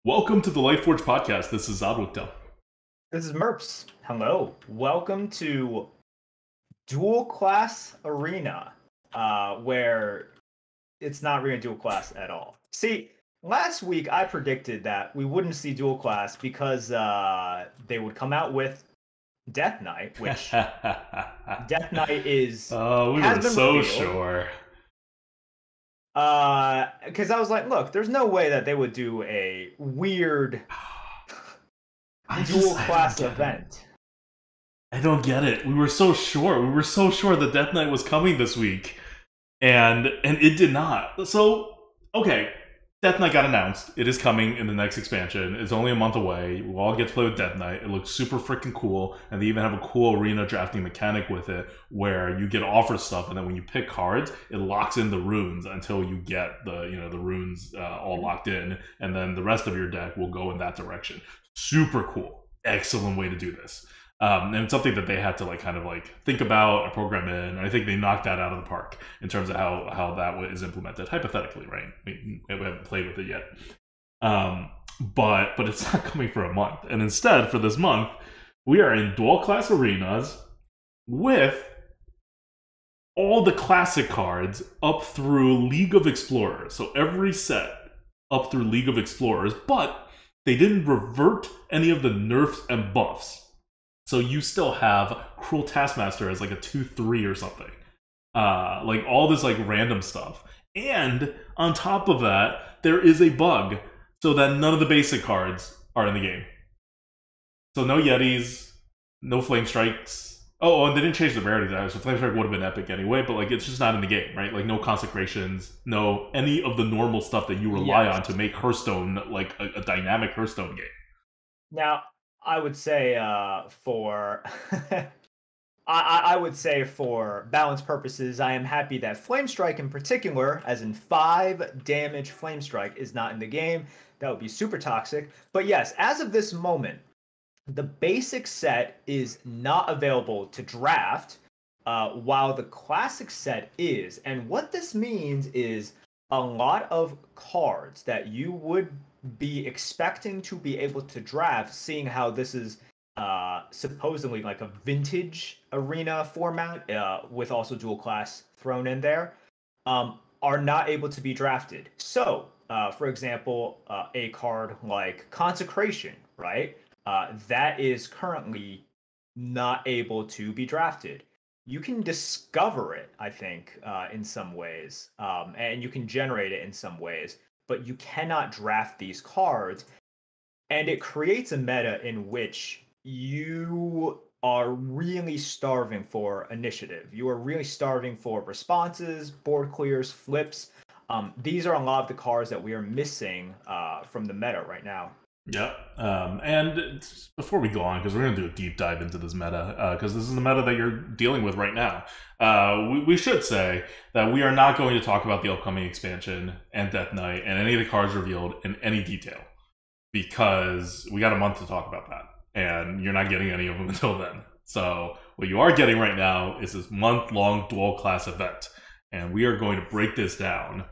Welcome to the Lightforge podcast. This is Zadwikta. This is Merps. Hello. Welcome to Dual Class Arena, where it's not really dual class at all. See, last week I predicted that we wouldn't see dual class because they would come out with Death Knight, which Death Knight is. Oh, we were so revealed. Sure. Because I was like, look, there's no way that they would do a weird dual class event. I don't get it. We were so sure. We were so sure that Death Knight was coming this week, and it did not. So, okay, Death Knight got announced. It is coming in the next expansion. It's only a month away. We'll all get to play with Death Knight. It looks super freaking cool, and they even have a cool arena drafting mechanic with it, where you get offered stuff, and then when you pick cards, it locks in the runes until you get the runes all locked in, and then the rest of your deck will go in that direction. Super cool. Excellent way to do this. And it's something that they had to think about and program in. And I think they knocked that out of the park in terms of how that is implemented, hypothetically, right? We haven't played with it yet. But it's not coming for a month. And instead, for this month, we are in dual class arenas with all the classic cards up through League of Explorers. So every set up through League of Explorers, but they didn't revert any of the nerfs and buffs. So you still have Cruel Taskmaster as like a 2/3 or something. Like all this like random stuff. And on top of that, there is a bug so that none of the basic cards are in the game. So no Yetis, no Flame Strikes. Oh, and they didn't change the rarity there, so Flame Strike would have been epic anyway, but like it's just not in the game, right? Like no Consecrations, no any of the normal stuff that you rely on to make Hearthstone like a dynamic Hearthstone game. Now, I would say for I would say for balance purposes, I am happy that Flame Strike in particular, as in 5 damage Flame Strike, is not in the game. That would be super toxic. But yes, as of this moment, the basic set is not available to draft, while the classic set is. And what this means is a lot of cards that you would be expecting to be able to draft, seeing how this is supposedly like a vintage arena format with also dual class thrown in there, are not able to be drafted. So, for example, a card like Consecration, right? That is currently not able to be drafted. You can discover it, I think, in some ways, and you can generate it in some ways, but you cannot draft these cards, and it creates a meta in which you are really starving for initiative. You are really starving for responses, board clears, flips. These are a lot of the cards that we are missing from the meta right now. Yep. And before we go on, because we're going to do a deep dive into this meta, because this is the meta that you're dealing with right now, we should say that we are not going to talk about the upcoming expansion and Death Knight and any of the cards revealed in any detail, because we got a month to talk about that, and you're not getting any of them until then. So what you are getting right now is this month-long dual class event, and we are going to break this down.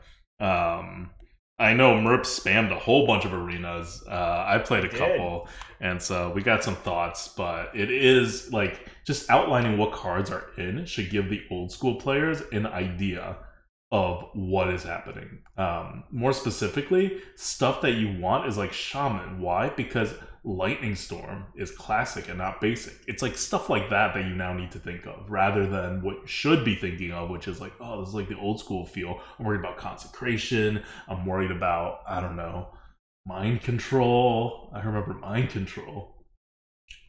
I know Merp spammed a whole bunch of arenas. I played a couple, and so we got some thoughts, but it is like just outlining what cards are in should give the old school players an idea of what is happening. More specifically, stuff that you want is like Shaman. Why? Because Lightning Storm is classic and not basic. It's like stuff like that that you now need to think of, rather than what you should be thinking of, which is like, oh, this is like the old school feel. I'm worried about Consecration. I'm worried about, I don't know, Mind Control. I remember Mind Control.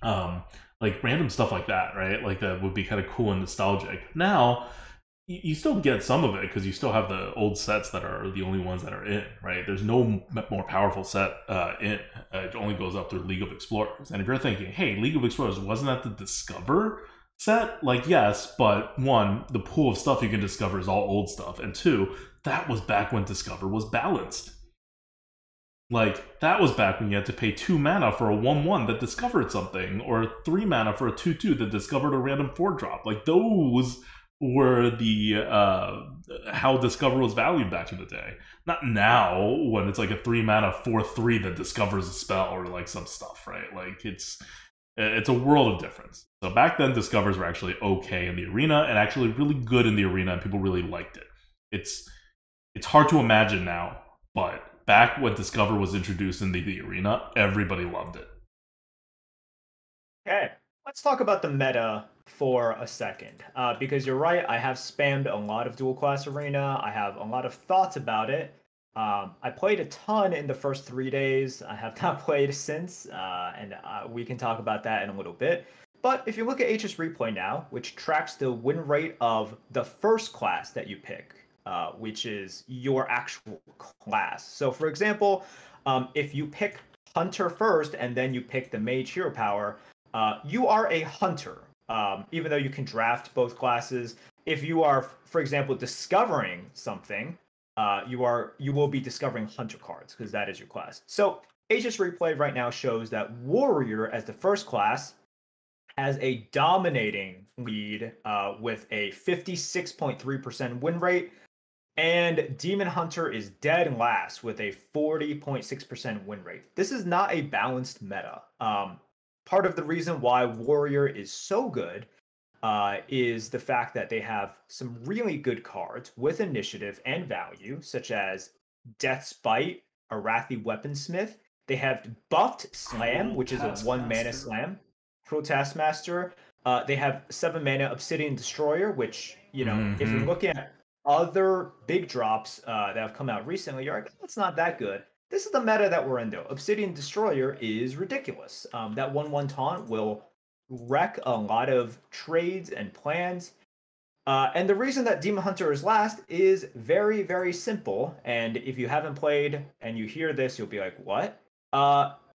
Like random stuff like that, right? Like that would be kind of cool and nostalgic. Now, you still get some of it because you still have the old sets that are the only ones that are in, right? There's no more powerful set in. It only goes up through League of Explorers. And if you're thinking, hey, League of Explorers, wasn't that the Discover set? Like, yes, but one, the pool of stuff you can discover is all old stuff. And two, that was back when Discover was balanced. Like, that was back when you had to pay 2 mana for a 1/1 that discovered something, or 3 mana for a 2/2 that discovered a random 4-drop. Like, those were the how Discover was valued back in the day. Not now when it's like a 3-mana 4/3 that discovers a spell or like some stuff, right? Like it's a world of difference. So back then, Discovers were actually okay in the arena and actually really good in the arena, and people really liked it. It's hard to imagine now, but back when Discover was introduced in the arena, everybody loved it. Okay, let's talk about the meta for a second. Because you're right, I have spammed a lot of dual class arena. I have a lot of thoughts about it. I played a ton in the first 3 days. I have not played since, and we can talk about that in a little bit. But if you look at HS Replay now, which tracks the win rate of the first class that you pick, which is your actual class. So, for example, if you pick Hunter first and then you pick the Mage Hero Power, you are a hunter, even though you can draft both classes. If you are, for example, discovering something, you will be discovering hunter cards because that is your class. So HS Replay right now shows that Warrior as the first class has a dominating lead with a 56.3% win rate, and Demon Hunter is dead last with a 40.6% win rate. This is not a balanced meta. Part of the reason why Warrior is so good is the fact that they have some really good cards with initiative and value, such as Death's Bite, Arathi Weaponsmith. They have buffed Slam, which is a 1-mana slam. Cruel Taskmaster. They have 7-mana Obsidian Destroyer, which, you know, if you're looking at other big drops that have come out recently, you're like, it's not that good. This is the meta that we're in, though. Obsidian Destroyer is ridiculous. That 1/1 taunt will wreck a lot of trades and plans. And the reason that Demon Hunter is last is very, very simple. And if you haven't played and you hear this, you'll be like, what?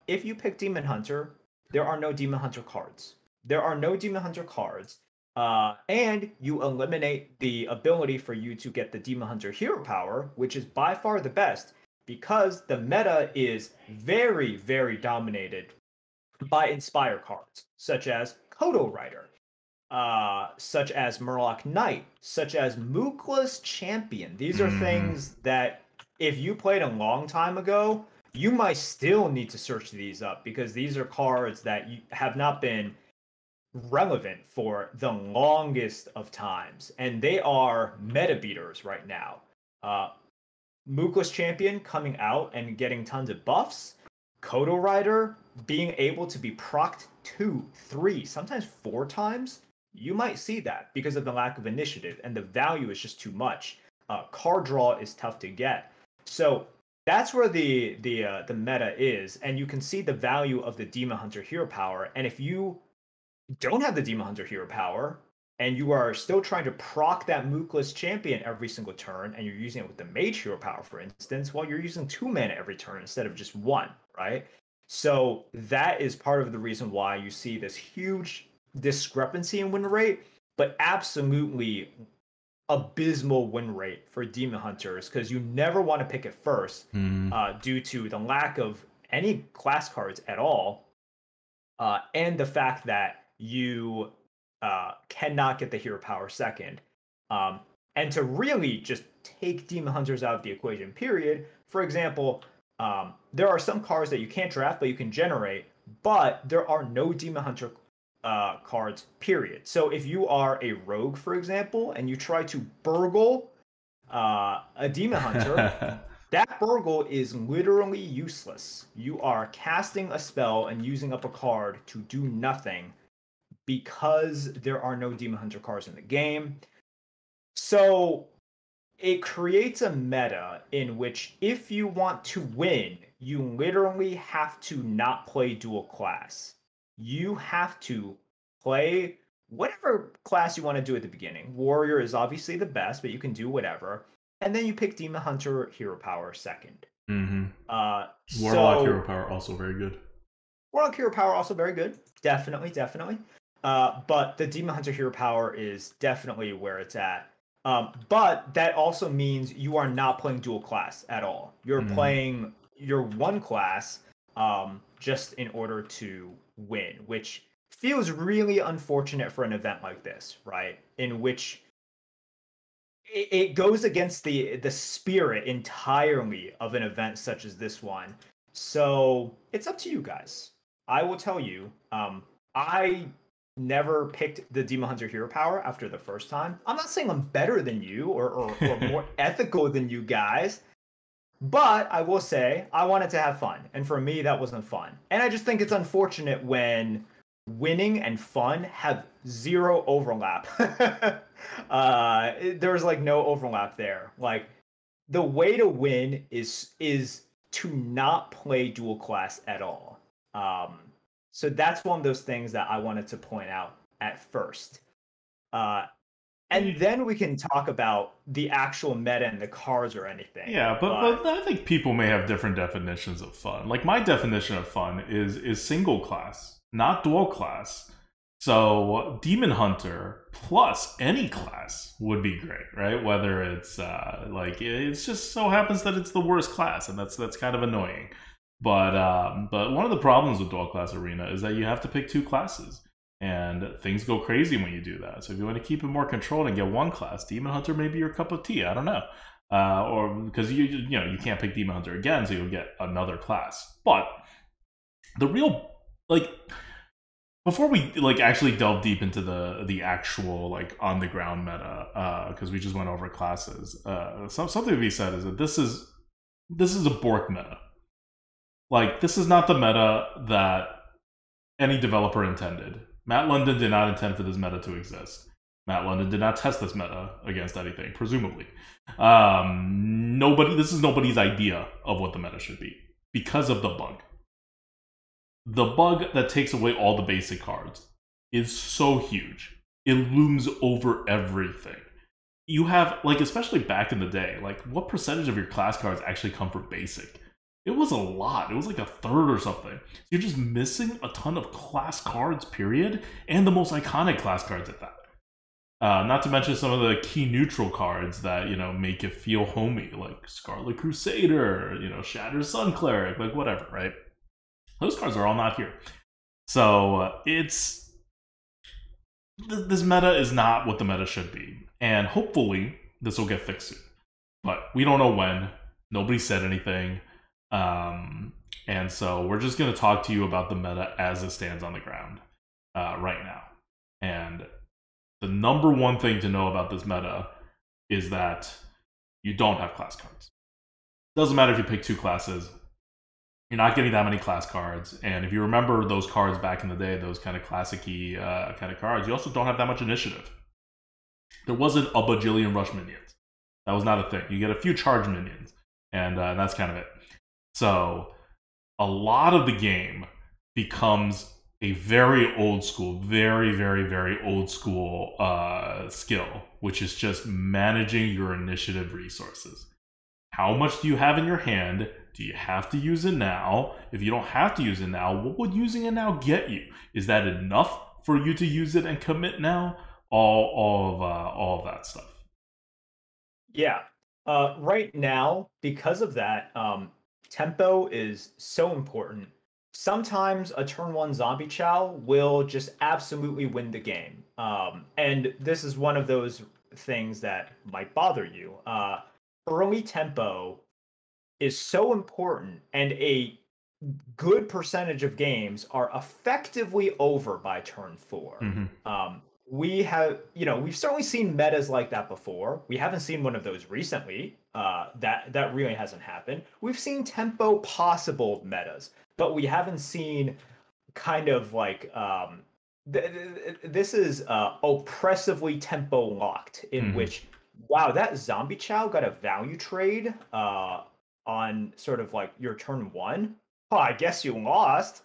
If you pick Demon Hunter, there are no Demon Hunter cards. There are no Demon Hunter cards. And you eliminate the ability for you to get the Demon Hunter hero power, which is by far the best, because the meta is very, very dominated by Inspire cards, such as Kodo Rider, such as Murloc Knight, such as Mookless Champion. These are things that, if you played a long time ago, you might still need to search these up, because these are cards that have not been relevant for the longest of times, and they are meta beaters right now. Mookless Champion coming out and getting tons of buffs. Kodo Rider being able to be procced 2, 3, sometimes 4 times. You might see that because of the lack of initiative, and the value is just too much. Card draw is tough to get. So that's where the meta is, and you can see the value of the Demon Hunter hero power. And if you don't have the Demon Hunter hero power, and you are still trying to proc that Mookless Champion every single turn, and you're using it with the Mage hero power, for instance, well, you're using 2 mana every turn instead of just 1, right? So that is part of the reason why you see this huge discrepancy in win rate, but absolutely abysmal win rate for Demon Hunters, because you never want to pick it first due to the lack of any class cards at all, and the fact that you cannot get the hero power second. And to really just take Demon Hunters out of the equation, period. For example, there are some cards that you can't draft, but you can generate, but there are no Demon Hunter cards, period. So if you are a rogue, for example, and you try to burgle a Demon Hunter, that burgle is literally useless. You are casting a spell and using up a card to do nothing, because there are no Demon Hunter cards in the game. So it creates a meta in which, if you want to win, you literally have to not play dual class. You have to play whatever class you want to do at the beginning. Warrior is obviously the best, but you can do whatever. And then you pick Demon Hunter hero power second. Warlock hero power also very good. Warlock hero power also very good. Definitely, definitely. But the Demon Hunter hero power is definitely where it's at. But that also means you are not playing dual class at all. You're playing your one class just in order to win, which feels really unfortunate for an event like this, right? In which it goes against the spirit entirely of an event such as this one. So it's up to you guys. I will tell you, I never picked the Demon Hunter hero power after the first time. I'm not saying I'm better than you or more ethical than you guys, but I will say I wanted to have fun. And for me, that wasn't fun. And I just think it's unfortunate when winning and fun have zero overlap. There's like no overlap there. Like the way to win is to not play dual class at all. So that's one of those things that I wanted to point out at first. And then we can talk about the actual meta and the cards or anything. Yeah, but I think people may have different definitions of fun. Like my definition of fun is single class, not dual class. So Demon Hunter plus any class would be great, right? Whether it's like it's just so happens that it's the worst class, and that's kind of annoying. But one of the problems with dual class arena is that you have to pick two classes. And things go crazy when you do that. So if you want to keep it more controlled and get one class, Demon Hunter may be your cup of tea. I don't know, or because you can't pick Demon Hunter again, so you'll get another class. But the real before we actually delve deep into the actual on the ground meta, because we just went over classes. Something to be said is that this is a Bork meta. Like this is not the meta that any developer intended. Matt London did not intend for this meta to exist. Matt London did not test this meta against anything, presumably. This is nobody's idea of what the meta should be because of the bug. The bug that takes away all the basic cards is so huge. It looms over everything. You have, especially back in the day, what percentage of your class cards actually come from basic? It was a lot. It was like a third or something. You're just missing a ton of class cards, period, and the most iconic class cards at that. Not to mention some of the key neutral cards that, make it feel homey, like Scarlet Crusader, Shattered Sun Cleric, whatever, right? Those cards are all not here. So this meta is not what the meta should be. And hopefully this will get fixed soon. But we don't know when. Nobody said anything. And so we're just going to talk to you about the meta as it stands on the ground right now. And the number one thing to know about this meta is that you don't have class cards. Doesn't matter if you pick two classes. You're not getting that many class cards. And if you remember those cards back in the day, those kind of classic-y kind of cards, you also don't have that much initiative. There wasn't a bajillion rush minions. That was not a thing. You get a few charge minions. And that's kind of it. So a lot of the game becomes a very old school, very, very, very old school skill, which is just managing your initiative resources. How much do you have in your hand? Do you have to use it now? If you don't have to use it now, what would using it now get you? Is that enough for you to use it and commit now? All of that stuff. Yeah. Right now, because of that, tempo is so important. Sometimes a turn one zombie chow will just absolutely win the game. And this is one of those things that might bother you. Early tempo is so important, and a good percentage of games are effectively over by turn 4. Mm-hmm. We've certainly seen metas like that before. We haven't seen one of those recently. That really hasn't happened. We've seen tempo possible metas, but we haven't seen kind of this is oppressively tempo locked, in which, wow, that zombie chow got a value trade on sort of your turn 1. Oh, I guess you lost.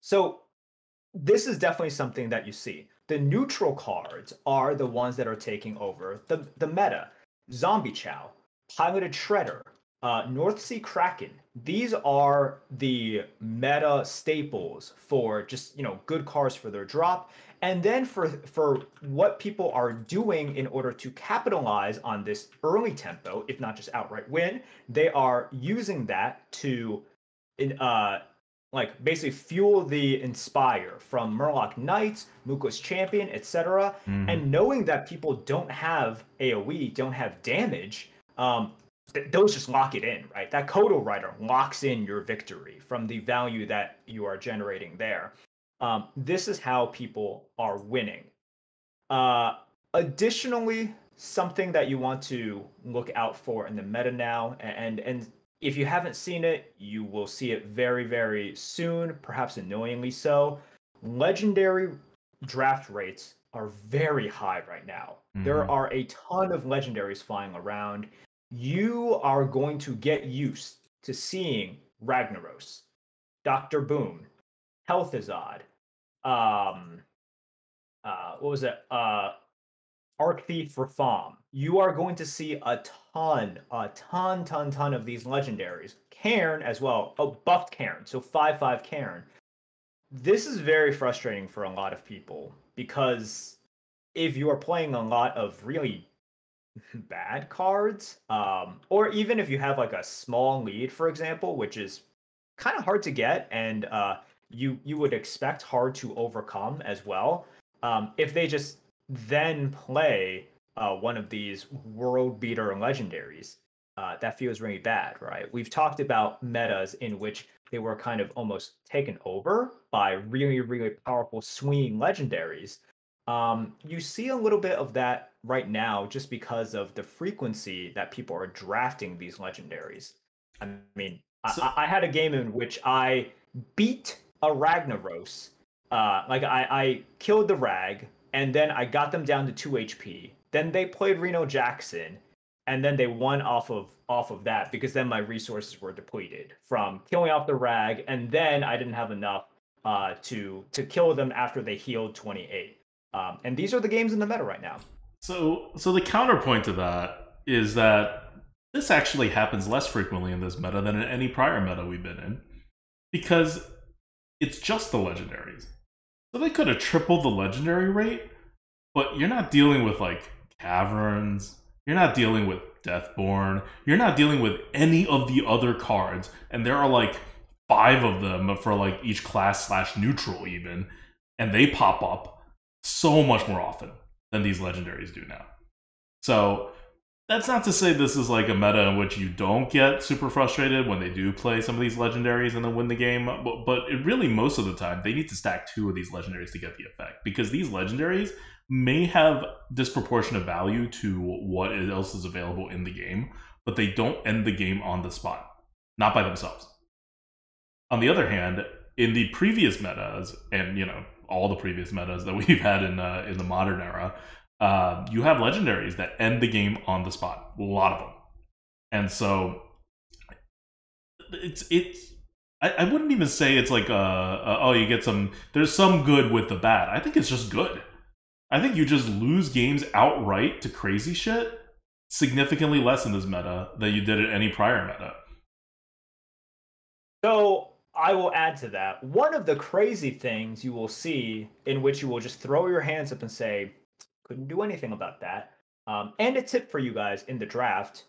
So this is definitely something that you see. The neutral cards are the ones that are taking over the meta. Zombie Chow, Piloted Shredder, North Sea Kraken. These are the meta staples for just, good cards for their drop. And then for what people are doing in order to capitalize on this early tempo, if not just outright win, they are using that to like basically fuel the Inspire from Murloc Knight, Muko's Champion, etc. Hmm. And knowing that people don't have AoE, don't have damage, those just lock it in, right? That Kodo Rider locks in your victory from the value that you are generating there. This is how people are winning. Uh, Additionally, something that you want to look out for in the meta now, and if you haven't seen it, you will see it very, very soon, perhaps annoyingly so. Legendary draft rates are very high right now. There Hmm. are a ton of legendaries flying around. You are going to get used to seeing Ragnaros, Dr. Boom, Healthazard, um, what was it? Arc Thief Reform. You are going to see a ton of these legendaries. Cairn as well. Oh, buffed Cairn. So 5/5 Cairn. This is very frustrating for a lot of people because if you are playing a lot of really bad cards, or even if you have like a small lead, for example, which is kind of hard to get and you would expect hard to overcome as well. If they just then play one of these world beater legendaries, that feels really bad, right? We've talked about metas in which they were kind of almost taken over by really, really powerful swinging legendaries. You see a little bit of that right now just because of the frequency that people are drafting these legendaries. I mean, So I had a game in which I beat a Ragnaros. I killed the Rag, and then I got them down to 2 HP. Then they played Reno Jackson, and then they won off of that because then my resources were depleted from killing off the Rag, and then I didn't have enough to kill them after they healed 28. And these are the games in the meta right now. so the counterpoint to that is that this actually happens less frequently in this meta than in any prior meta we've been in, because it's just the legendaries. So they could have tripled the legendary rate, but you're not dealing with like caverns. You're not dealing with Deathborn. You're not dealing with any of the other cards, and there are like five of them for like each class slash neutral even, and they pop up so much more often than these legendaries do now. So that's not to say this is like a meta in which you don't get super frustrated when they do play some of these legendaries and then win the game, but it really, most of the time, they need to stack two of these legendaries to get the effect, because these legendaries may have disproportionate value to what else is available in the game, but they don't end the game on the spot, not by themselves. On the other hand, in the previous metas, and all the previous metas that we've had in the modern era, you have legendaries that end the game on the spot. A lot of them, and so it's. I wouldn't even say it's like oh, you get some. There's some good with the bad. I think it's just good. I think you just lose games outright to crazy shit significantly less in this meta than you did at any prior meta. So I will add to that. One of the crazy things you will see in which you will just throw your hands up and say, couldn't do anything about that. And a tip for you guys in the draft,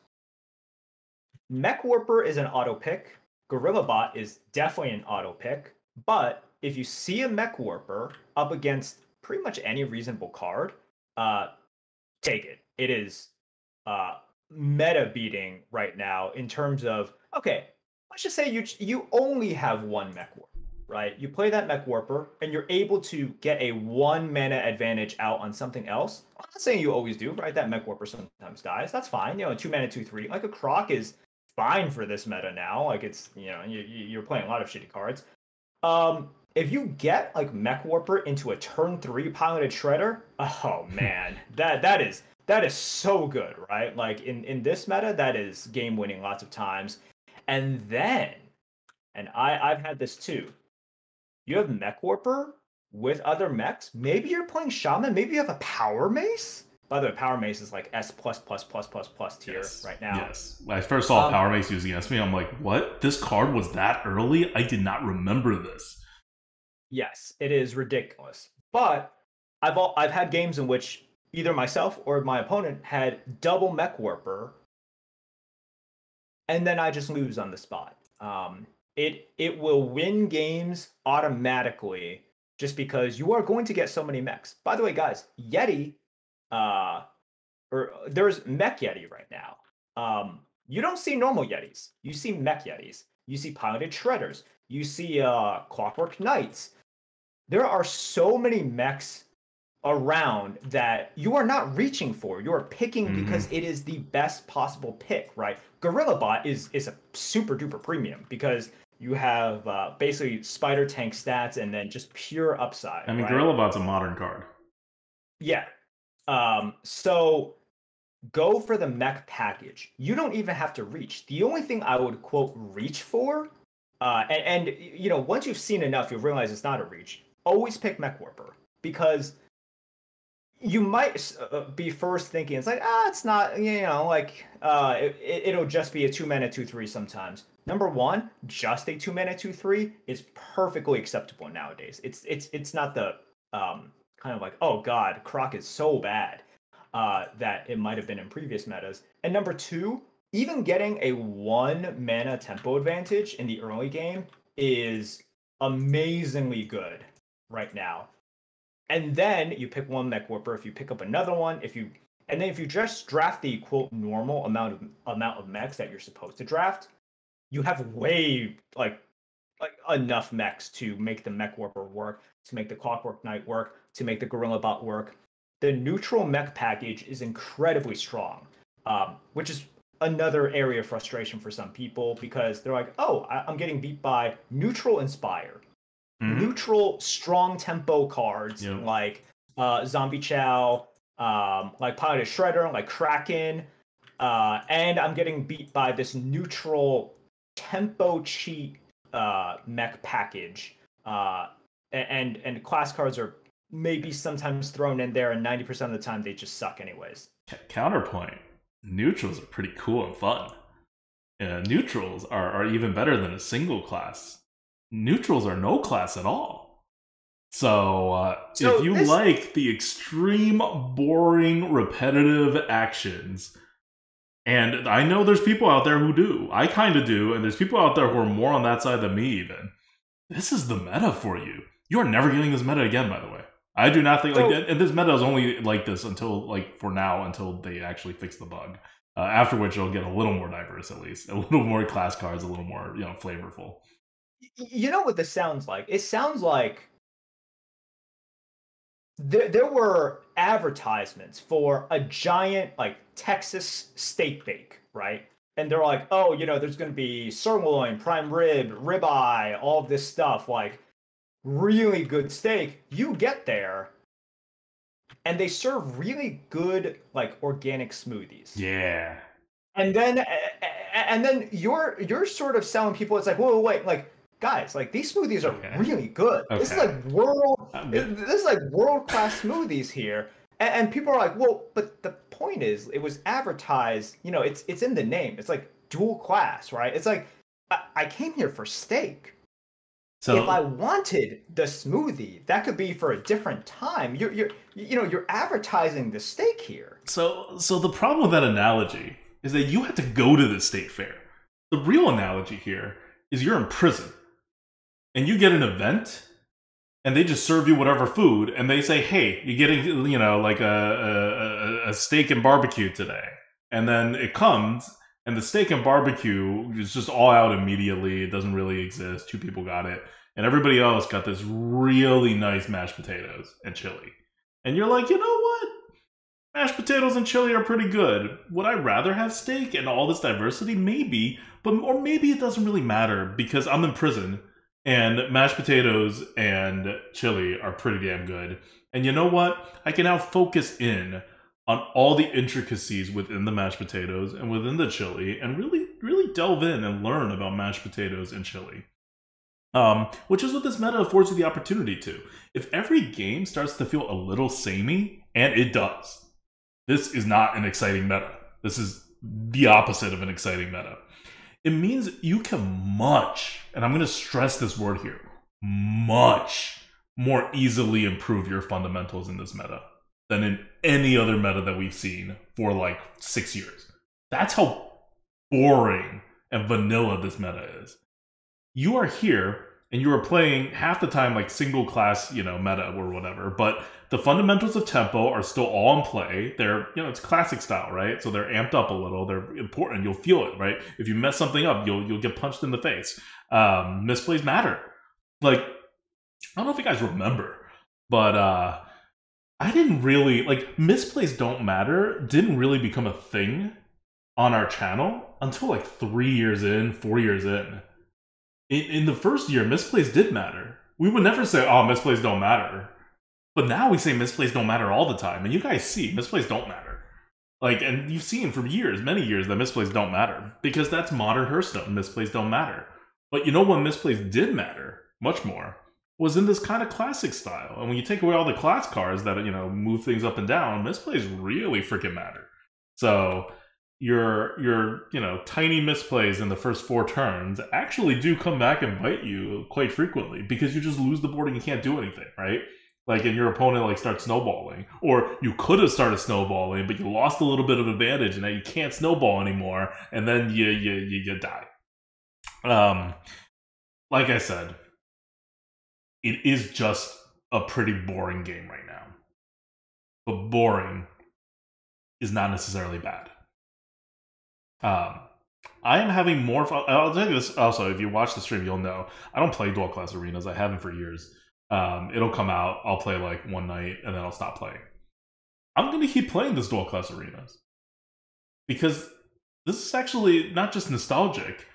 Mech Warper is an auto pick. Gorilla Bot is definitely an auto pick. But if you see a Mech Warper up against pretty much any reasonable card, uh, take it. It is meta beating right now in terms of, okay, let's just say you only have one Mech Warper, right? You play that Mech Warper and you're able to get a one mana advantage out on something else. I'm not saying you always do, right? That Mech Warper sometimes dies. That's fine. 2 mana, 2/3. Like a Croc is fine for this meta now. Like it's you're playing a lot of shitty cards. If you get like Mech Warper into a turn 3 piloted shredder, oh man, that is so good, right? Like in this meta, that is game winning lots of times. And then, and I've had this too. You have Mech Warper with other mechs. Maybe you're playing Shaman. Maybe you have a Power Mace. By the way, Power Mace is like S plus plus plus plus plus tier Yes. right now. Yes. When I first saw Power Mace used against me, I'm like, what? This card was that early? I did not remember this. Yes, it is ridiculous. But I've had games in which either myself or my opponent had double Mech Warper, and then I just lose on the spot. it will win games automatically just because you are going to get so many mechs. By the way, guys, Yeti, uh, or there's Mech Yeti right now. You don't see normal Yetis. You see Mech Yetis. You see piloted Shredders. You see Clockwork Knights. There are so many mechs around that you are not reaching for. You are picking because it is the best possible pick, right? Gorilla Bot is a super duper premium because you have basically spider tank stats and then just pure upside. I mean, right? Gorilla Bot's a modern card. Yeah. So go for the mech package. You don't even have to reach. The only thing I would quote reach for, and you know, once you've seen enough, you'll realize it's not a reach. Always pick Mech Warper because you might be first thinking it's like it's not, you know, like it'll just be a 2-mana 2/3 sometimes. Number one, just a 2-mana 2/3 is perfectly acceptable nowadays. It's not the kind of like, oh god, Croc is so bad that it might have been in previous metas. And number two, even getting a 1-mana tempo advantage in the early game is amazingly good right now. And then you pick one Mech Warper. If you pick up another one, if you just draft the quote normal amount of mechs that you're supposed to draft, you have way like enough mechs to make the Mech Warper work, to make the Clockwork Knight work, to make the Gorilla Bot work. The neutral mech package is incredibly strong, which is another area of frustration for some people because they're like, oh, I'm getting beat by neutral Inspire. Neutral strong tempo cards like Zombie Chow, like Piloted Shredder, like Kraken, and I'm getting beat by this neutral tempo cheat mech package, and class cards are maybe sometimes thrown in there, and 90% of the time they just suck anyways. Counterpoint: neutrals are pretty cool and fun. Neutrals are even better than a single class. Neutrals are no class at all. So if you like the extreme, boring, repetitive actions, and I know there's people out there who do, I kind of do, and there's people out there who are more on that side than me even, this is the meta for you. You are never getting this meta again, by the way. I do not think, and this meta is only like this until, like, for now, until they actually fix the bug. After which it'll get a little more diverse, at least. A little more class cards, a little more, you know, flavorful. You know what this sounds like? It sounds like there were advertisements for a giant, like, Texas steak bake, right? And they're like, oh, you know, there's going to be sirloin, prime rib, ribeye, all of this stuff, like, really good steak. You get there, and they serve really good, like, organic smoothies. Yeah. And then you're sort of selling people, it's like, whoa, wait, like, guys, like, these smoothies are really good. Okay. This is like world class smoothies here, and people are like, well, but the point is, it was advertised. You know, it's in the name. It's like dual class, right? It's like I came here for steak. So if I wanted the smoothie, that could be for a different time. You're advertising the steak here. So the problem with that analogy is that you had to go to the state fair. The real analogy here is you're in prison. And you get an event, and they just serve you whatever food, and they say, hey, you're getting, you know, like a steak and barbecue today. And then it comes, and the steak and barbecue is just all out immediately. It doesn't really exist. 2 people got it. And everybody else got this really nice mashed potatoes and chili. And you're like, you know what? Mashed potatoes and chili are pretty good. Would I rather have steak and all this diversity? Maybe. Or maybe it doesn't really matter because I'm in prison. And mashed potatoes and chili are pretty damn good. And you know what? I can now focus in on all the intricacies within the mashed potatoes and within the chili and really, really delve in and learn about mashed potatoes and chili. Which is what this meta affords you the opportunity to. If every game starts to feel a little samey, and it does, this is not an exciting meta. This is the opposite of an exciting meta. It means you can much, and I'm going to stress this word here, much more easily improve your fundamentals in this meta than in any other meta that we've seen for like 6 years. That's how boring and vanilla this meta is. you are here and you are playing half the time like single class, meta or whatever, but the fundamentals of tempo are still all in play. They're, it's classic style, right? So they're amped up a little. They're important. You'll feel it, right? If you mess something up, you'll get punched in the face. Misplays matter. Like, I don't know if you guys remember, but I didn't really like misplays don't matter. Didn't really become a thing on our channel until like 3 years in, 4 years in. In the first year, misplays did matter. We would never say, "Oh, misplays don't matter," but now we say misplays don't matter all the time, and you guys see misplays don't matter. Like, and you've seen for years, many years, that misplays don't matter because that's modern Hearthstone. Misplays don't matter. But you know when misplays did matter much more was in this kind of classic style. And when you take away all the class cards that move things up and down, misplays really freaking matter. So your tiny misplays in the first 4 turns actually do come back and bite you quite frequently because you just lose the board and you can't do anything, right? Like, and your opponent like starts snowballing, or you could have started snowballing, but you lost a little bit of advantage, and now you can't snowball anymore, and then you die. Like I said, it is just a pretty boring game right now, but boring is not necessarily bad. I am having more fun. I'll tell you this also, if you watch the stream, you'll know I don't play dual class arenas. I haven't for years. It'll come out, I'll play like one night, and then I'll stop playing. I'm going to keep playing this dual class arenas because this is actually not just nostalgic,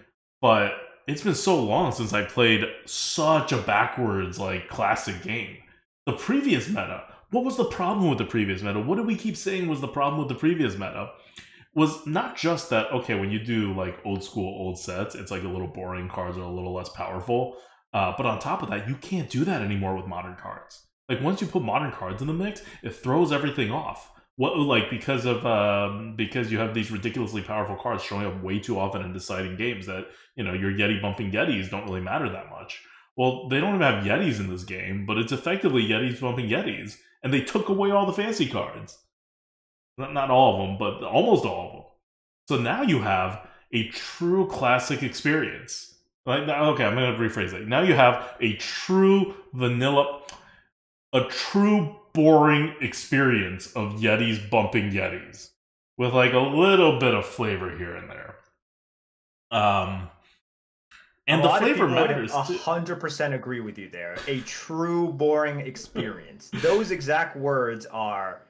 but it's been so long since I played such a backwards, like, classic game. The previous meta, what was the problem with the previous meta? What did we keep saying was the problem with the previous meta? Was not just that, okay, when you do like old school, old sets, it's like a little boring, cards are a little less powerful. But on top of that, you can't do that anymore with modern cards. Like, once you put modern cards in the mix, it throws everything off. What, like, because you have these ridiculously powerful cards showing up way too often in deciding games that, your Yeti bumping Yetis don't really matter that much. Well, they don't even have Yetis in this game, but it's effectively Yetis bumping Yetis, and they took away all the fancy cards. Not all of them, but almost all of them. So now you have a true classic experience. Like, okay, I'm going to rephrase it. Now you have a true vanilla, a true boring experience of Yetis bumping Yetis with like a little bit of flavor here and there. And the flavor matters. 100% agree with you there. A true boring experience. Those exact words are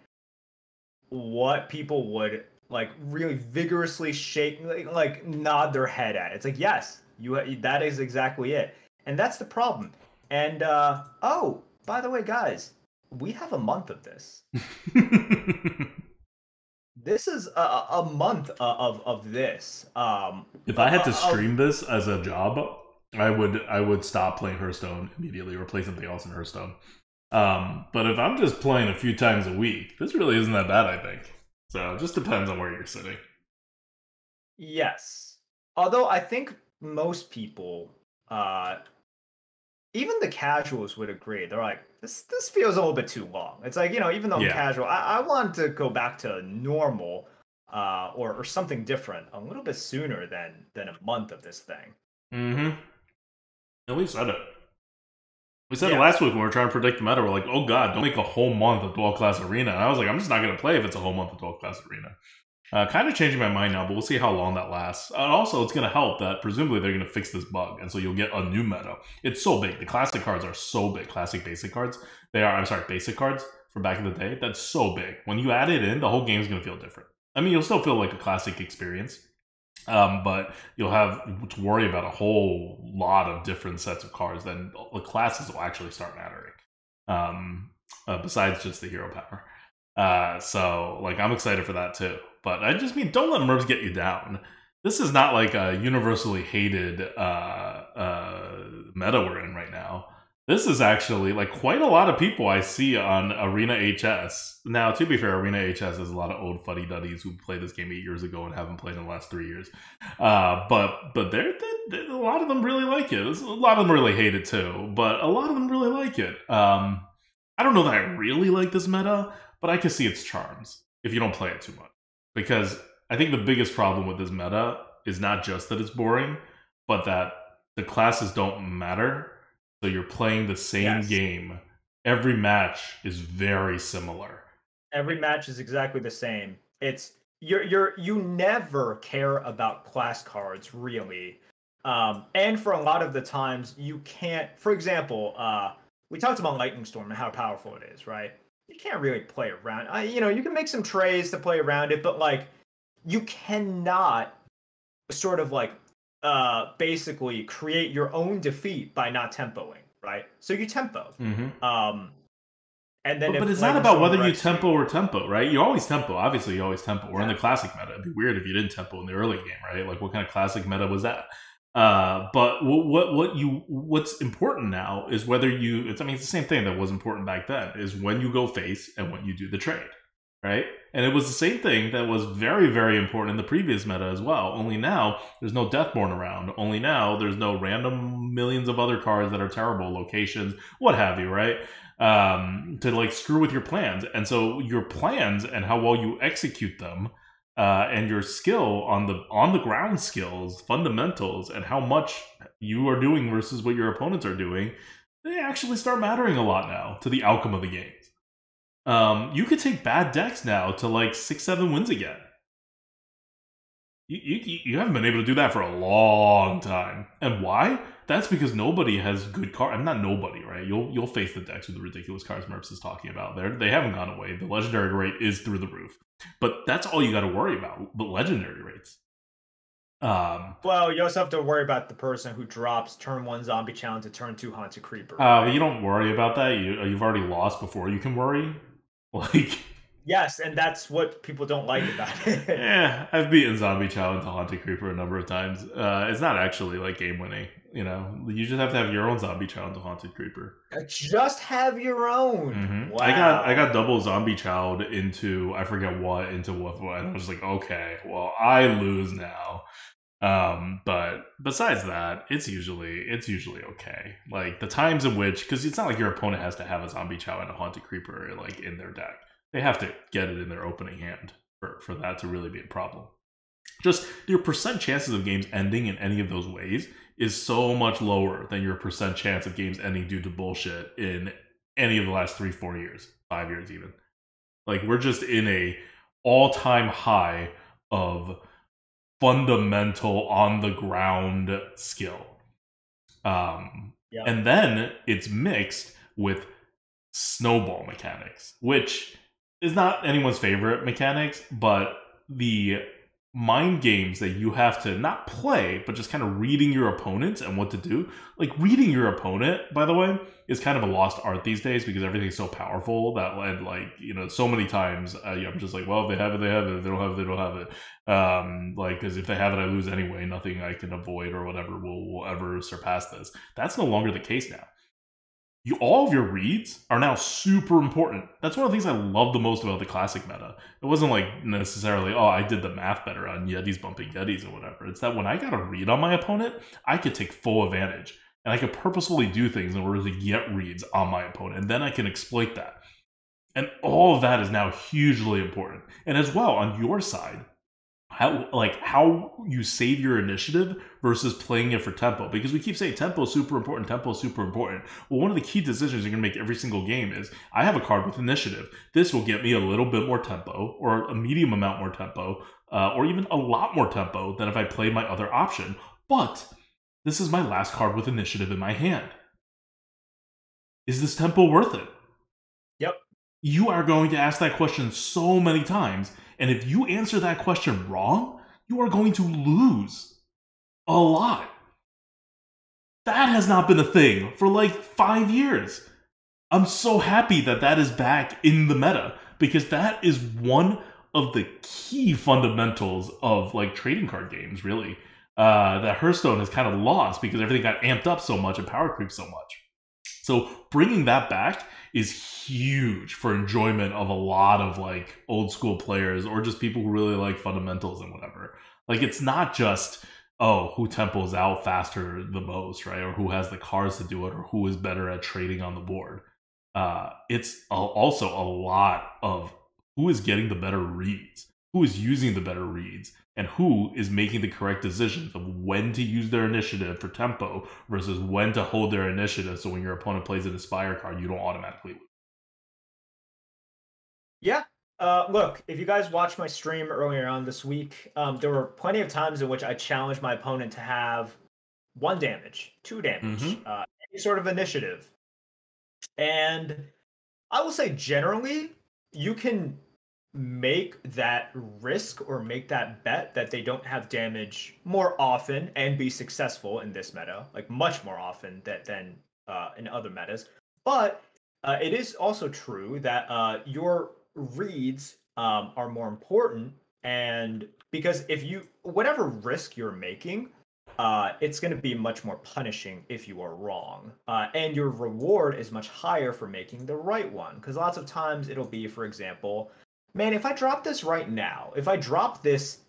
what people would like really vigorously shake, like nod their head at. It's like, yes, that is exactly it. And that's the problem. And oh, by the way, guys, we have a month of this. This is a month of this. If I had to stream this as a job, I would stop playing Hearthstone immediately or play something else in Hearthstone. But if I'm just playing a few times a week, this really isn't that bad, I think. So it just depends on where you're sitting. Yes. Although I think most people, even the casuals would agree. They're like, this feels a little bit too long. It's like, even though I'm casual, I want to go back to normal or something different a little bit sooner than a month of this thing. Mm-hmm. And we said it. We said it last week when we were trying to predict the meta. We're like, oh god, don't make a whole month of dual class arena. And I was like, I'm just not going to play if it's a whole month of dual class arena. Kind of changing my mind now, but we'll see how long that lasts. And also, it's going to help that presumably they're going to fix this bug, and so you'll get a new meta. It's so big. The classic cards are so big. Classic basic cards. Basic cards from back in the day. That's so big. When you add it in, the whole game's going to feel different. I mean, you'll still feel like a classic experience, but you'll have to worry about a whole lot of different sets of cards. Then the classes will actually start mattering, besides just the hero power. So, like, I'm excited for that too. But I just mean, don't let Mervs get you down. This is not like a universally hated meta we're in right now. This is actually like quite a lot of people I see on Arena HS. Now, to be fair, Arena HS is a lot of old fuddy-duddies who played this game 8 years ago and haven't played in the last 3 years. But they're a lot of them really like it. A lot of them really hate it too, but a lot of them really like it. I don't know that I really like this meta, but I can see its charms if you don't play it too much. Because I think the biggest problem with this meta is not just that it's boring, but that the classes don't matter. So you're playing the same Yes. game. Every match is very similar. Every match is exactly the same. It's you never care about class cards really. And for a lot of the times you can't, for example, we talked about Lightning Storm and how powerful it is, right? You can't really play around. You can make some trades to play around it, but like you cannot sort of like basically create your own defeat by not tempoing, right? So you tempo. Mm-hmm. And then But if it's not Lightning about Storm whether you wrecks tempo you, or tempo, right? You always tempo. Obviously, you always tempo. We're in yeah. the classic meta. It'd be weird if you didn't tempo in the early game, right? Like, what kind of classic meta was that? But what's important now is whether you. It's the same thing that was important back then. Is when you go face and when you do the trade, right? And it was the same thing that was very, very important in the previous meta as well. Only now there's no Deathborn around. Only now there's no random millions of other cards that are terrible locations, what have you, right? To like screw with your plans. And so your plans and how well you execute them, and your skill on the ground skills, fundamentals, and how much you are doing versus what your opponents are doing, they actually start mattering a lot now to the outcome of the games. You could take bad decks now to like 6-7 wins again. You haven't been able to do that for a long time. And why? That's because nobody has good cards. I'm not nobody, right? You'll face the decks with the ridiculous cards Merps is talking about. They haven't gone away. The legendary rate is through the roof. But that's all you got to worry about. But legendary rates. Well, you also have to worry about the person who drops turn 1 zombie challenge to turn 2 haunted creeper. Right? But you don't worry about that. You've already lost before you can worry. Like, yes, and that's what people don't like about it. yeah, I've beaten Zombie Chow into Haunted Creeper a number of times. It's not actually like game winning. You just have to have your own Zombie Chow into Haunted Creeper. Just have your own. Mm-hmm. Wow. I got double Zombie Chowed into I forget what into what, and I was like, okay, well I lose now. But besides that, it's usually okay. Like the times in which, because it's not like your opponent has to have a Zombie Chow and a Haunted Creeper like in their deck. They have to get it in their opening hand for that to really be a problem. Just your percent chances of games ending in any of those ways is so much lower than your percent chance of games ending due to bullshit in any of the last 3-4 years, 5 years even. Like we're just in a all-time high of fundamental on the ground skill. And then it's mixed with snowball mechanics, which is not anyone's favorite mechanics, but the mind games that you have to not play, but just kind of reading your opponent and what to do. Like reading your opponent, by the way, is kind of a lost art these days because everything's so powerful that, so many times I'm just like, well, if they have it, they have it. If they don't have it, they don't have it. Because if they have it, I lose anyway. Nothing I can avoid or whatever will ever surpass this. That's no longer the case now. All of your reads are now super important. That's one of the things I love the most about the classic meta. It wasn't like necessarily, oh, I did the math better on Yetis bumping Yetis or whatever. It's that when I got a read on my opponent, I could take full advantage. And I could purposefully do things in order to get reads on my opponent. And then I can exploit that. And all of that is now hugely important. And as well, on your side, how you save your initiative versus playing it for tempo, because we keep saying tempo is super important. Well, one of the key decisions you're going to make every single game is I have a card with initiative. This will get me a little bit more tempo, or a medium amount more tempo, or even a lot more tempo than if I played my other option. But this is my last card with initiative in my hand. Is this tempo worth it? Yep. You are going to ask that question so many times. And if you answer that question wrong, you are going to lose a lot. That has not been a thing for like 5 years. I'm so happy that is back in the meta, because that is one of the key fundamentals of like trading card games, really. That Hearthstone has kind of lost because everything got amped up so much and power creep so much. So bringing that back is huge for enjoyment of a lot of like old school players or just people who really like fundamentals and whatever. Like it's not just, oh, who tempos out faster the most, right? Or who has the cards to do it, or who is better at trading on the board. It's also a lot of who is getting the better reads, who is using the better reads, and who is making the correct decisions of when to use their initiative for tempo versus when to hold their initiative so when your opponent plays an Inspire card, you don't automatically lose. Yeah. Look, if you guys watched my stream earlier on this week, there were plenty of times in which I challenged my opponent to have 1 damage, 2 damage, Mm-hmm. any sort of initiative. And I will say, generally, you can make that risk or make that bet that they don't have damage more often and be successful in this meta, like much more often than in other metas. But it is also true that your reads are more important, and because if you whatever risk you're making, it's going to be much more punishing if you are wrong. And your reward is much higher for making the right one. Because lots of times it'll be, for example, man, if I drop this right now, if I drop this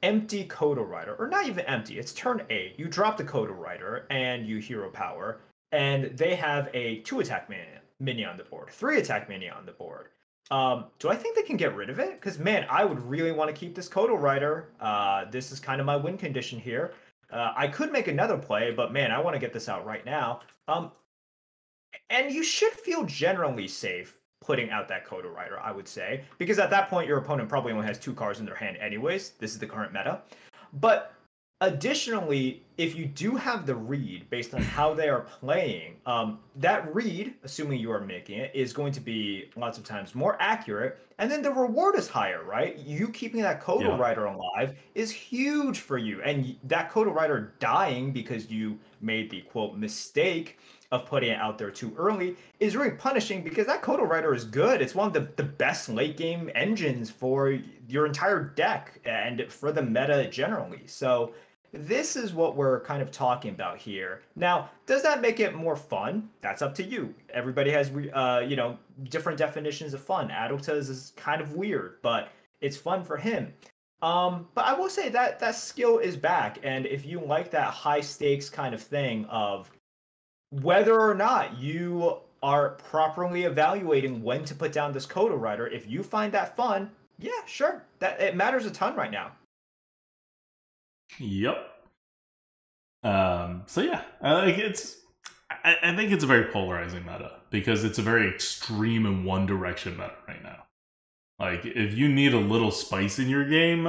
empty Coda Rider, or not even empty, it's turn 8, you drop the Coda Rider and you hero power, and they have a 2 attack minion on the board, 3 attack minion on the board. Do I think they can get rid of it? Because, man, I would really want to keep this Coda Rider. This is kind of my win condition here. I could make another play, but man, I want to get this out right now. And you should feel generally safe putting out that Coda Rider, I would say, because at that point your opponent probably only has 2 cards in their hand anyways. This is the current meta. But additionally, if you do have the read based on how they are playing, that read, assuming you are making it, is going to be lots of times more accurate, and then the reward is higher, right? You keeping that Coda Rider alive is huge for you, and that Coda Rider dying because you made the quote mistake of putting it out there too early is really punishing, because that Coda Rider is good. It's one of the best late game engines for your entire deck and for the meta generally. So this is what we're kind of talking about here. Now, does that make it more fun? That's up to you. Everybody has, different definitions of fun. Adultas is kind of weird, but it's fun for him. But I will say that that skill is back, and if you like that high stakes kind of thing of whether or not you are properly evaluating when to put down this Coda Rider, if you find that fun, yeah, sure, that it matters a ton right now. Yep. So yeah, I think it's a very polarizing meta because it's a very extreme in one direction meta right now. Like, if you need a little spice in your game,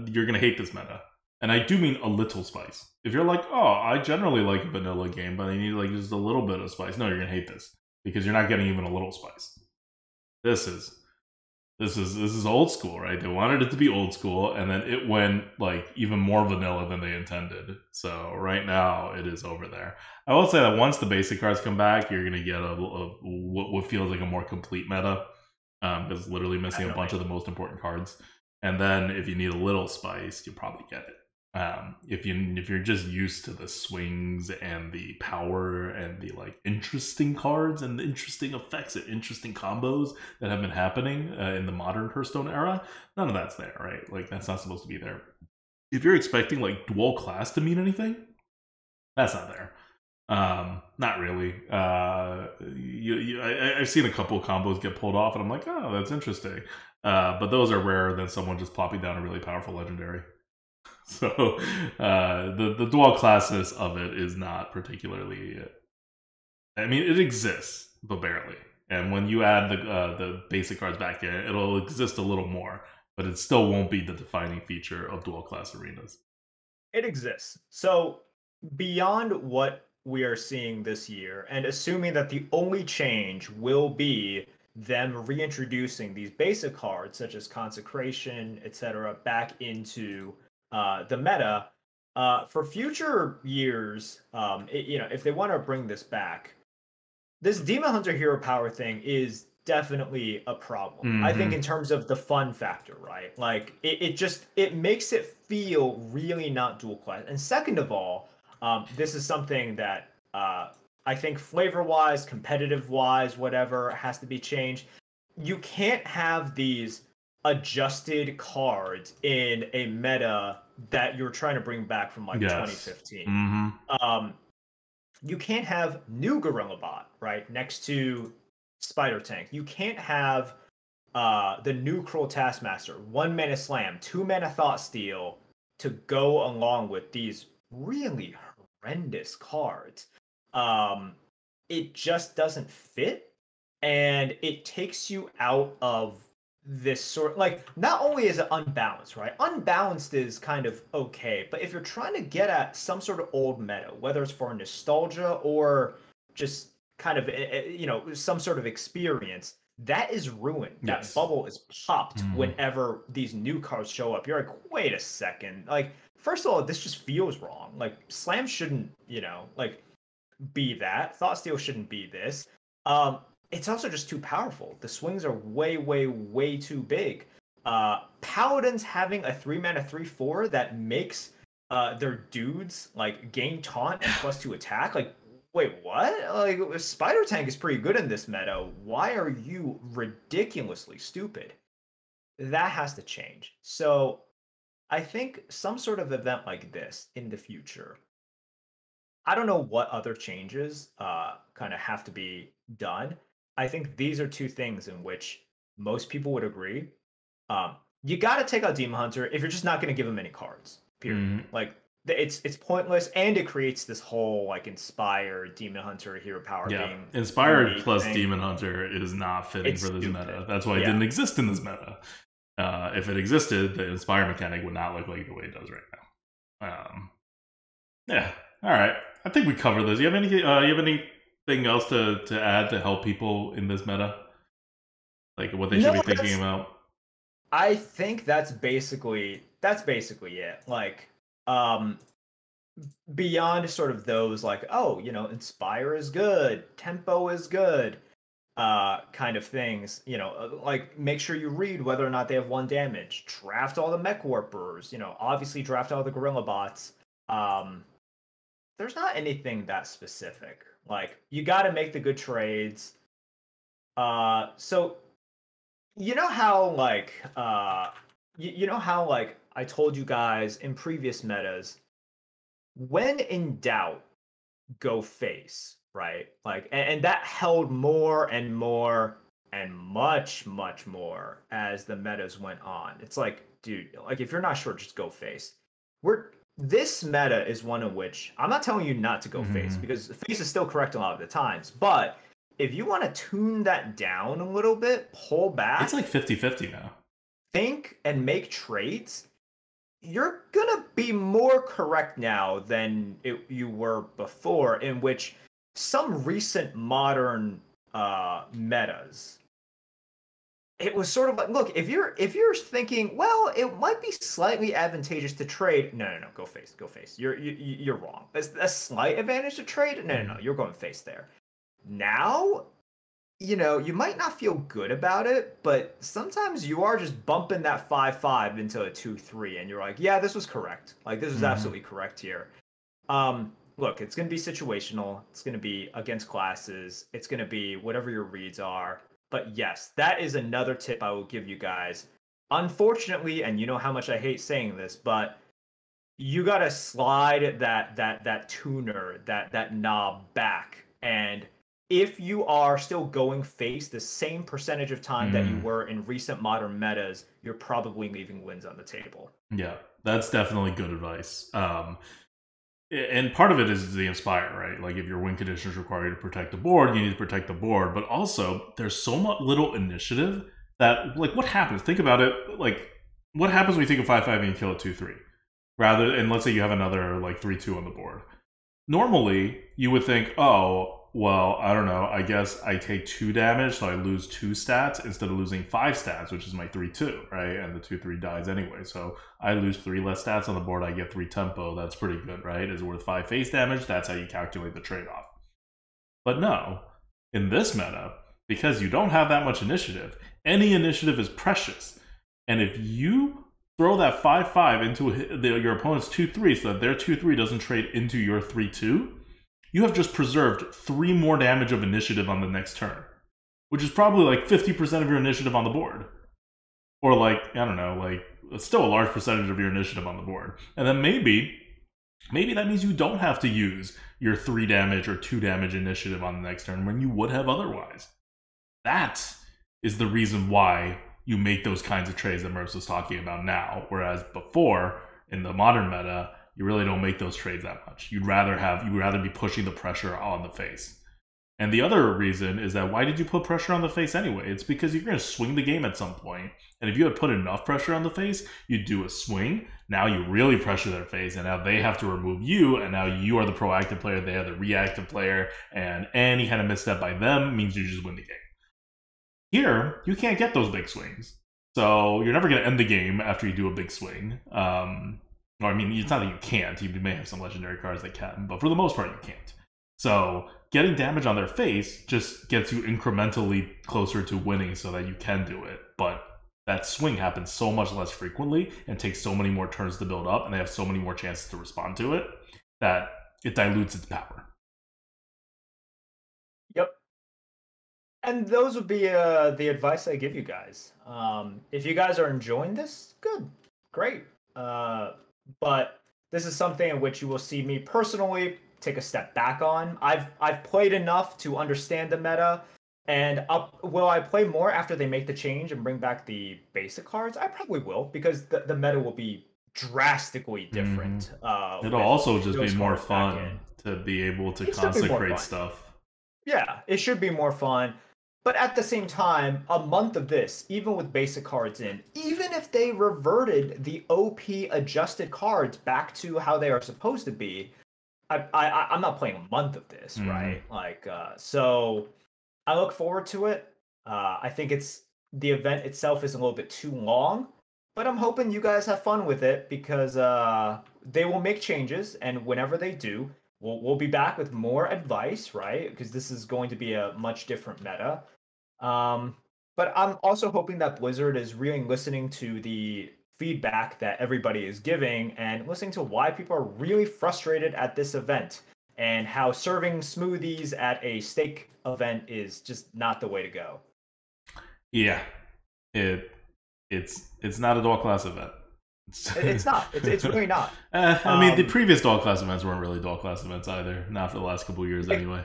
you're gonna hate this meta. And I do mean a little spice. If you're like, oh, I generally like a vanilla game, but I need like just a little bit of spice, no, you're gonna hate this because you're not getting even a little spice. This is old school, right? They wanted it to be old school, and then it went like even more vanilla than they intended. So right now it is over there. I will say that once the basic cards come back, you're gonna get what feels like a more complete meta. Because it's literally missing a bunch of the most important cards. And then if you need a little spice, you'll probably get it. If you're just used to the swings and the power and the like interesting cards and the interesting effects and interesting combos that have been happening in the modern Hearthstone era, none of that's there, right? Like, that's not supposed to be there. If you're expecting like dual class to mean anything, that's not there. Not really. I've seen a couple of combos get pulled off, and I'm like, oh, that's interesting. But those are rarer than someone just popping down a really powerful legendary. So the dual classness of it is not particularly. I mean, it exists, but barely. And when you add the basic cards back in, it'll exist a little more, but it still won't be the defining feature of dual class arenas. It exists. So beyond what we are seeing this year, and assuming that the only change will be them reintroducing these basic cards such as Consecration, etc., back into the meta, for future years, if they want to bring this back, this Demon Hunter hero power thing is definitely a problem. Mm-hmm. I think in terms of the fun factor, right? Like it makes it feel really not dual class. And second of all, this is something that I think flavor-wise, competitive-wise, whatever, has to be changed. You can't have these adjusted cards in a meta that you're trying to bring back from like 2015. Mm-hmm. You can't have new Gorilla Bot, right, next to Spider Tank. You can't have the new Cruel Taskmaster, 1 mana Slam, 2 mana Thought Steal to go along with these really horrendous cards. It just doesn't fit, and it takes you out of this sort, like, not only is it unbalanced, right? Unbalanced is kind of okay, but if you're trying to get at some sort of old meta, whether it's for nostalgia or just kind of some sort of experience, that is ruined. Yes. That bubble is popped whenever these new cards show up. You're like, wait a second, like, first of all, this just feels wrong. Like, Slam shouldn't, like, be that. Thought Steal shouldn't be this. It's also just too powerful. The swings are way, way, way too big. Paladins having a 3-mana 3/4 that makes their dudes like gain taunt and +2 attack. Like, wait, what? Like, Spider Tank is pretty good in this meta. Why are you ridiculously stupid? That has to change. So I think some sort of event like this in the future. I don't know what other changes kind of have to be done. I think these are two things in which most people would agree. You got to take out Demon Hunter if you're just not going to give him any cards. Period. Like, it's pointless, and it creates this whole like Inspired Demon Hunter hero power. Being Inspired plus thing. Demon Hunter is not fitting for this meta. That's why it didn't exist in this meta. If it existed, the Inspire mechanic would not look like the way it does right now. All right. I think we covered this. You have anything else to add to help people in this meta? Like what they should be thinking about? I think that's basically it. Like, beyond sort of those like, Inspire is good, Tempo is good, kind of things, like, make sure you read whether or not they have 1 damage, draft all the Mech Warpers, obviously draft all the Gorilla Bots. There's not anything that specific. Like, you got to make the good trades. So how I told you guys in previous metas, when in doubt, go face, right? Like, and that held more and more and much, much more as the metas went on. It's like, dude, like, if you're not sure, just go face. This meta is one in which I'm not telling you not to go face, because face is still correct a lot of the times. But if you want to tune that down a little bit, pull back. It's like 50-50 now. Think and make trades. You're going to be more correct now than you were before, in which some recent modern metas, it was sort of like, look, if you're thinking, well, it might be slightly advantageous to trade, no, go face. You're wrong. There's a slight advantage to trade, no, you're going face there. Now, you might not feel good about it, but sometimes you are just bumping that 5/5 into a 2/3, and you're like, yeah, this was correct. Like, this is absolutely correct here. Look, it's going to be situational. It's going to be against classes. It's going to be whatever your reads are. But yes, that is another tip I will give you guys. Unfortunately, and you know how much I hate saying this, but you gotta slide that tuner, that knob back. And if you are still going face the same percentage of time that you were in recent modern metas, you're probably leaving wins on the table. Yeah, that's definitely good advice. And part of it is the Inspire, right? Like, if your win conditions require you to protect the board, you need to protect the board. But also, there's so much little initiative that, like, what happens? Think about it. Like, what happens when you think of 5/5 and you kill a 2/3? And let's say you have another, like, 3/2 on the board. Normally, you would think, oh, well, I don't know, I guess I take 2 damage, so I lose 2 stats instead of losing 5 stats, which is my 3/2, right? And the 2/3 dies anyway, so I lose 3 less stats on the board, I get 3 tempo, that's pretty good, right? Is it worth 5 face damage? That's how you calculate the trade-off. But no, in this meta, because you don't have that much initiative, any initiative is precious. And if you throw that 5/5 into your opponent's 2/3 so that their 2/3 doesn't trade into your 3/2, you have just preserved 3 more damage of initiative on the next turn, which is probably like 50% of your initiative on the board. Or like, I don't know, like, it's still a large percentage of your initiative on the board. And then maybe that means you don't have to use your 3 damage or 2 damage initiative on the next turn when you would have otherwise. That is the reason why you make those kinds of trades that Merps was talking about now. Whereas before, in the modern meta, you really don't make those trades that much. You'd rather be pushing the pressure on the face. And the other reason is that why did you put pressure on the face anyway? It's because you're going to swing the game at some point. And if you had put enough pressure on the face, you'd do a swing. Now you really pressure their face, and now they have to remove you, and now you are the proactive player, they are the reactive player, and any kind of misstep by them means you just win the game. Here, you can't get those big swings. So you're never going to end the game after you do a big swing. Or, I mean, it's not that you can't. You may have some legendary cards that can, but for the most part, you can't. So getting damage on their face just gets you incrementally closer to winning so that you can do it. But that swing happens so much less frequently and takes so many more turns to build up, and they have so many more chances to respond to it, that it dilutes its power. Yep. And those would be the advice I give you guys. If you guys are enjoying this, good, great. But this is something in which you will see me personally take a step back on. I've played enough to understand the meta, and will I play more after they make the change and bring back the basic cards? I probably will, because the meta will be drastically different. It'll also just be more fun to be able to consecrate stuff. Yeah, it should be more fun. But at the same time, a month of this, even with basic cards in, even if they reverted the OP adjusted cards back to how they are supposed to be, I'm not playing a month of this, right? Like, so I look forward to it. I think the event itself is a little bit too long, but I'm hoping you guys have fun with it, because they will make changes, and whenever they do, we'll be back with more advice, right? Because this is going to be a much different meta. But I'm also hoping that Blizzard is really listening to the feedback that everybody is giving, and listening to why people are really frustrated at this event, and how serving smoothies at a steak event is just not the way to go. Yeah, it's not a dual class event. It's not. It's really not. I mean, the previous dual class events weren't really dual class events either. Not for the last couple of years, anyway.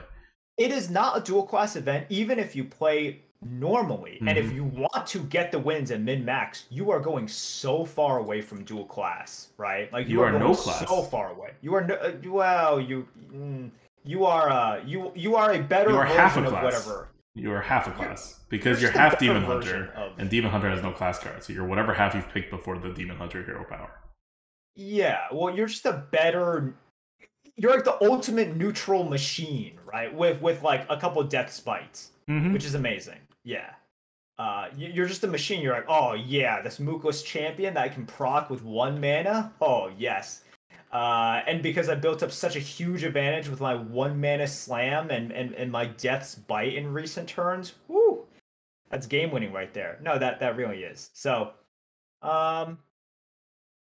It is not a dual class event, even if you play normally. And if you want to get the wins and min-max, you are going so far away from dual class, right? Like, you are no class. So far away. You are you are a better version of whatever. You are half a class, because you're half Demon Hunter, and Demon Hunter has no class card, so you're whatever half you've picked before the Demon Hunter hero power. Yeah, well, you're just a better. You're like the ultimate neutral machine, right? With like a couple death spites, which is amazing. Yeah. You're just a machine. You're like, oh yeah, this Mookless champion that I can proc with 1 mana. Oh yes. And because I built up such a huge advantage with my 1 mana slam and my death's bite in recent turns, whoo, that's game winning right there. No, that really is. So, I'm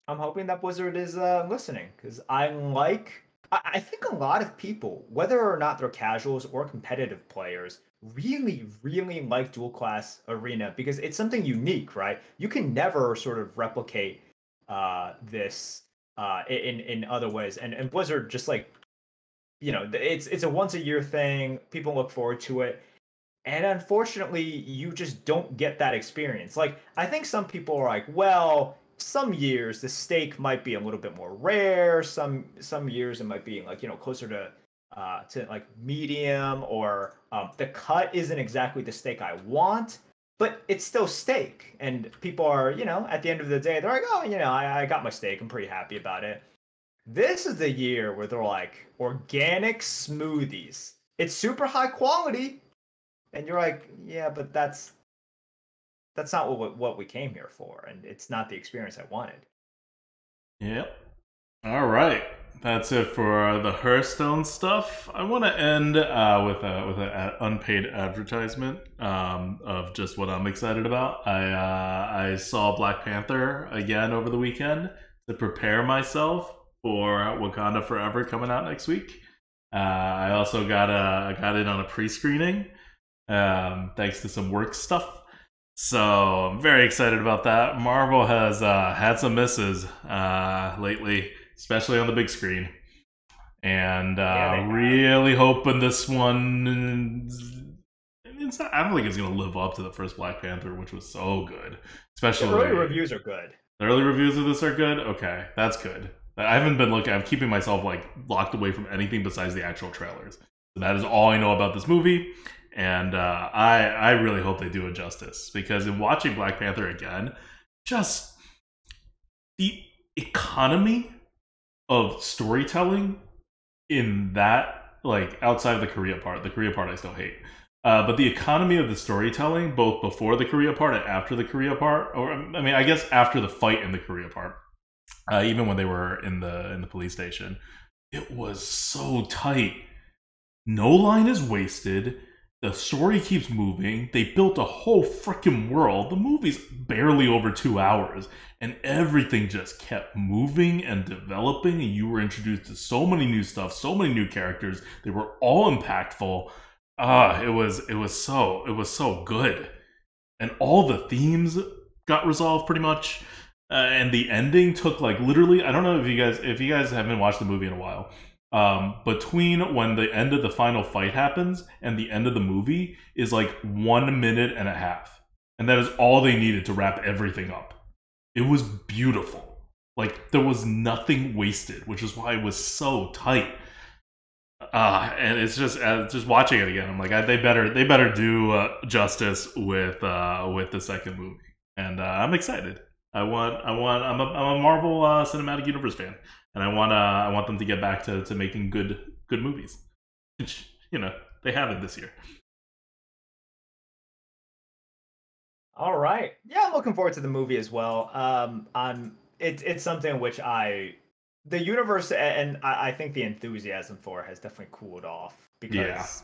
hoping that Blizzard is listening, because I think a lot of people, whether or not they're casuals or competitive players, really, really like dual class arena, because it's something unique, right? You can never sort of replicate this in other ways, and Blizzard just, like, you know, it's a once a year thing. People look forward to it, and unfortunately, you just don't get that experience. Like, I think some people are like, well, some years the steak might be a little bit more rare. Some years it might be, like, you know, closer to like medium, or the cut isn't exactly the steak I want, but it's still steak. And people are, you know, at the end of the day, they're like, oh, you know, I got my steak. I'm pretty happy about it. This is the year where they're like, organic smoothies. It's super high quality. And you're like, yeah, but that's not what we came here for, and it's not the experience I wanted. Yep. All right, that's it for the Hearthstone stuff. I want to end with an unpaid advertisement of just what I'm excited about. I saw Black Panther again over the weekend to prepare myself for Wakanda Forever coming out next week. I also got in on a pre-screening thanks to some work stuff. So I'm very excited about that. Marvel has had some misses lately, especially on the big screen. And really hoping this one, in I don't think it's gonna live up to the first Black Panther, which was so good. The Especially early reviews are good. the early reviews of this are good. Okay, that's good. I haven't been looking. I'm keeping myself like locked away from anything besides the actual trailers. So that is all I know about this movie, and I really hope they do it justice, because in watching Black Panther again, just the economy of storytelling in that, like, outside of the Korea part. The Korea part I still hate. But the economy of the storytelling, both before the Korea part and after the Korea part, or I mean, I guess after the fight in the Korea part, even when they were in the police station, it was so tight. No line is wasted. The story keeps moving. They built a whole freaking world. The movie's barely over 2 hours, and everything just kept moving and developing, and you were introduced to so many new stuff, so many new characters. They were all impactful. It was so good, and all the themes got resolved pretty much. And the ending took, like, literally, I don't know if you guys haven't watched the movie in a while. Between when the end of the final fight happens and the end of the movie is like 1 minute and a half, and that is all they needed to wrap everything up. It was beautiful. Like, there was nothing wasted, which is why it was so tight. And it's just watching it again, I'm like, they better do justice with the second movie, and I'm excited. I'm a Marvel Cinematic Universe fan, and I want them to get back to making good movies, which, you know, they haven't this year. All right. Yeah, I'm looking forward to the movie as well. It's something which the universe, and I think the enthusiasm for it has definitely cooled off, because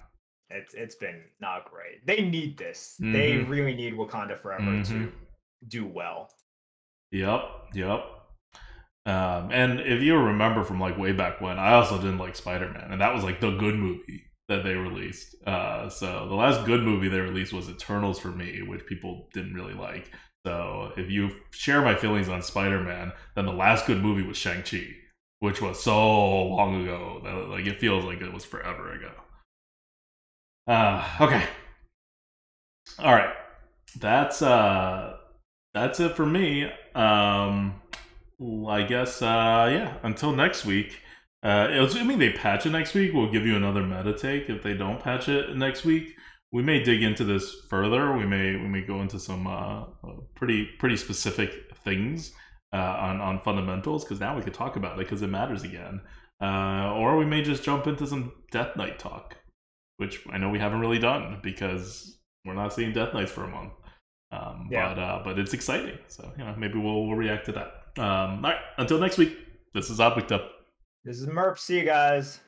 it's been not great. They need this. Mm-hmm. They really need Wakanda Forever to do well. Yep. And if you remember from, like, way back when, I also didn't like Spider-Man, and that was like the good movie that they released. So the last good movie they released was Eternals for me, which people didn't really like. So if you share my feelings on Spider-Man, then the last good movie was Shang-Chi, which was so long ago that, like, it feels like it was forever ago. Okay. All right. That's it for me. I guess, yeah, until next week. Assuming they patch it next week, we'll give you another meta take. If they don't patch it next week, we may dig into this further. We may go into some pretty specific things on fundamentals, because now we could talk about it because it matters again. Or we may just jump into some Death Knight talk, which I know we haven't really done because we're not seeing Death Knights for a month. But it's exciting, so, you know, maybe we'll react to that. All right, until next week, this is Object Up. This is Merp. See you guys.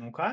Okay.